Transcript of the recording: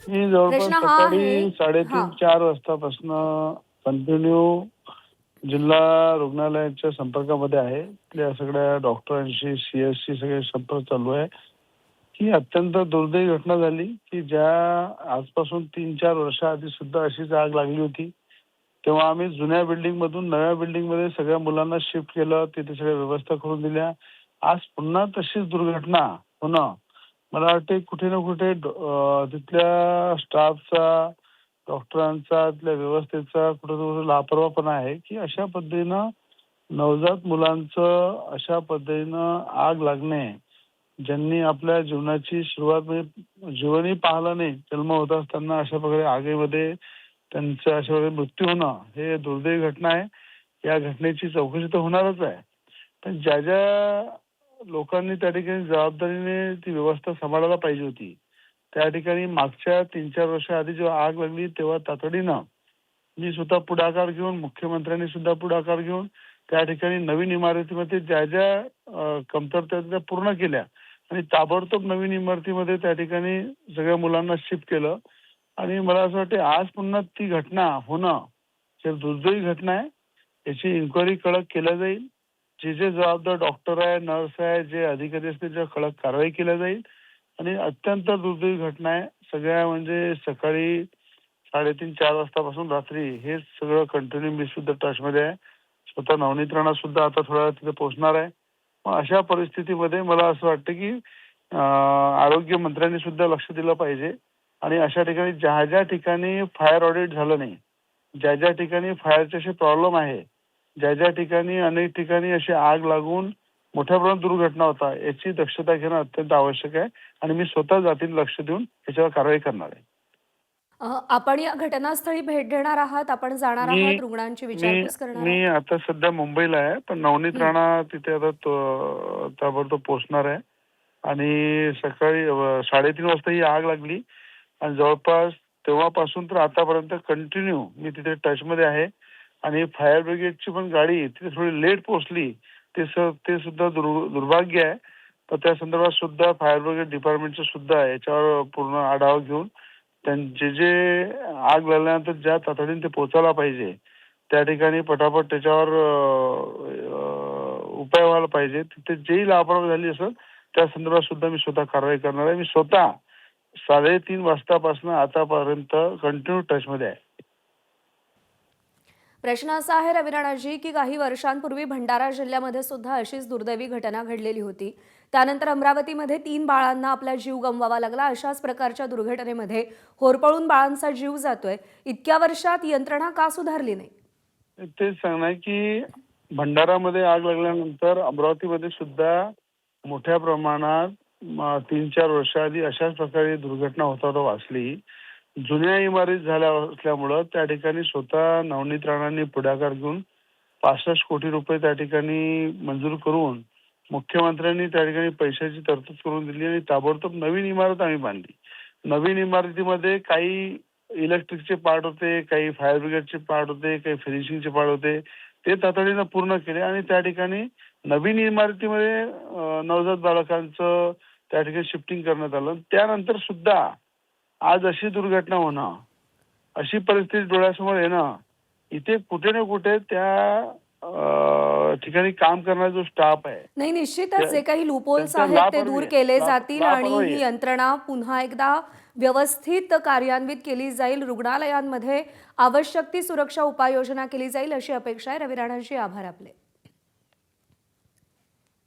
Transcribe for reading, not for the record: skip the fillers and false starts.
मी जवळपास प्रश्न हा आहे सकाळी हां. 3:30-4 वाजतापासून कंटिन्यू जिल्हा रुग्णालयाच्या संपर्कामध्ये आहे. त्या सगळ्या डॉक्टरांशी, सीएसशी सगळे संपर्क चालू आहे. ही अत्यंत दुर्दैवी घटना झाली, की ज्या आजपासून 3-4 वर्षाआधी सुद्धा अशीच आग लागली होती. तेव्हा आम्ही जुन्या बिल्डिंगमधून नव्या बिल्डिंगमध्ये सगळ्या मुलांना शिफ्ट केलं. तिथे सगळ्या व्यवस्था करून दिल्या. आज पुन्हा तशीच दुर्घटना होणं, मला वाटते कुठे ना कुठे तिथल्या स्टाफचा, डॉक्टरांचा, तिथल्या व्यवस्थेचा कुठे ना कुठे लापरवाहीपणा आहे, की अशा पद्धतीनं नवजात मुलांचं अशा पद्धतीनं आग लागणे, ज्यांनी आपल्या जीवनाची सुरुवात म्हणजे जीवनही पाहिलं नाही, जन्म होत असताना अशा प्रकारे आगीमध्ये त्यांचा अशा प्रकारे मृत्यू होणं, हे दुर्दैवी घटना आहे. या घटनेची चौकशी तर होणारच आहे. पण ज्या ज्या लोकांनी त्या ठिकाणी जबाबदारीने ती व्यवस्था सांभाळायला पाहिजे होती, त्या ठिकाणी मागच्या 3-4 वर्षाआधी जेव्हा आग लागली तेव्हा तातडीनं मी स्वतः पुढाकार घेऊन, मुख्यमंत्र्यांनी सुद्धा पुढाकार घेऊन त्या ठिकाणी नवीन इमारतीमध्ये ज्या ज्या कमतरता आहेत त्या पूर्ण केल्या आणि ताबडतोब नवीन इमारतीमध्ये त्या ठिकाणी सगळ्या मुलांना शिफ्ट केलं. आणि मला असं वाटतं आज पुन्हा ती घटना होणं ही दुर्दैवी घटना आहे. याची इन्क्वायरी कडक केल्या जाईल. जे जे जबाबदार डॉक्टर आहे, नर्स आहे, जे अधिकारी असतील त्याच्यावर कडक कारवाई केल्या जाईल. आणि अत्यंत दुर्दैवी घटना आहे. सगळ्या म्हणजे सकाळी 3:30-4 वाजतापासून रात्री हे सगळं कंटिन्यू मी सुद्धा टचमध्ये आहे. स्वतः नवनीत राणा सुद्धा आता थोड्या वेळात तिथे पोहोचणार आहे. मग अशा परिस्थितीमध्ये मला असं वाटतं की आरोग्य मंत्र्यांनी सुद्धा लक्ष दिलं पाहिजे आणि अशा ठिकाणी ज्या ज्या ठिकाणी फायर ऑडिट झालं नाही, ज्या ज्या ठिकाणी फायरचे असे प्रॉब्लेम आहे, ज्या ज्या ठिकाणी अनेक ठिकाणी अशी आग लागून मोठ्या प्रमाणात दुर्घटना होतात, याची दक्षता घेणं अत्यंत आवश्यक आहे आणि मी स्वतः जातीने लक्ष देऊन याच्यावर कारवाई करणार आहे. आपण या घटनास्थळी भेट देणार आहात, आपण जाणार मी आहात, रुग्णांची मी विचारपूस करणार मी आहात? आता सध्या मुंबईला आहे, पण नवनीत हं. राणा तिथे आता ताबडतोब पोहोचणार आहे आणि सकाळी 3:30 वाजता ही आग लागली आणि जवळपास तेव्हापासून तर आतापर्यंत कंटिन्यू मी तिथे टचमध्ये आहे आणि फायर ब्रिगेडची पण गाडी तिथे थोडी लेट पोहोचली. ते सुद्धा दुर्भाग्य आहे. तर त्या संदर्भात सुद्धा फायर ब्रिगेड डिपार्टमेंटचं सुद्धा याच्यावर पूर्ण आढावा घेऊन जे जे आग लागल्यानंतर ज्या तातडीने ते पोहोचायला पाहिजे, त्या ठिकाणी पटापट त्याच्यावर उपाय व्हायला पाहिजे. तिथे जेही लापरवाही झाली असेल त्या संदर्भात सुद्धा मी स्वतः कारवाई करणार आहे. मी स्वतः 3:30 वाजतापासून आतापर्यंत कंटिन्यू टचमध्ये आहे. प्रश्न असा आहे रवी राणाजी, की काही वर्षांपूर्वी भंडारा जिल्ह्यामध्ये सुद्धा अशीच दुर्दैवी घटना घडलेली होती. त्यानंतर अमरावतीमध्ये 3 बाळांना आपला जीव गमवावा लागला. अशाच प्रकारच्या दुर्घटनेमध्ये होरपळून बाळांचा जीव जातोय. इतक्या वर्षात यंत्रणा का सुधारली नाही? तेच सांगणार की भंडारामध्ये आग लागल्यानंतर अमरावतीमध्ये सुद्धा मोठ्या प्रमाणात 3-4 वर्षाआधी अशाच प्रकारे दुर्घटना होता वाचली. जुन्या इमारती झाल्या असल्यामुळं त्या ठिकाणी स्वतः नवनीत राणांनी पुढाकार घेऊन 65 कोटी रुपये त्या ठिकाणी मंजूर करून मुख्यमंत्र्यांनी त्या ठिकाणी पैशाची तरतूद करून दिली आणि ताबडतोब नवीन इमारत आम्ही बांधली. नवीन इमारतीमध्ये काही इलेक्ट्रिकचे पार्ट होते, काही फायर ब्रिगेडचे पार्ट होते, काही फिनिशिंगचे पार्ट होते. ते तातडीनं पूर्ण केले आणि त्या ठिकाणी नवीन इमारतीमध्ये नवजात बालकांचं त्या ठिकाणी शिफ्टिंग करण्यात आलं. त्यानंतर सुद्धा आज अशी दुर्घटना होणं, अशी परिस्थिती डोळ्यासमोर येणं, इथे कुठे ना कुठे त्या ठिकाणी काम करणारा जो स्टाफ आहे, नाही, निश्चितच त्या जे काही लूपहोल्स त्यांचा आहेत ते लापरवाही दूर आहे. केले जातील आणि लापरवाही ही आहे. यंत्रणा पुन्हा एकदा व्यवस्थित कार्यान्वित केली जाईल. रुग्णालयांमध्ये आवश्यक ती सुरक्षा उपाययोजना केली जाईल अशी अपेक्षा आहे. रवी राणांची आभार आपले.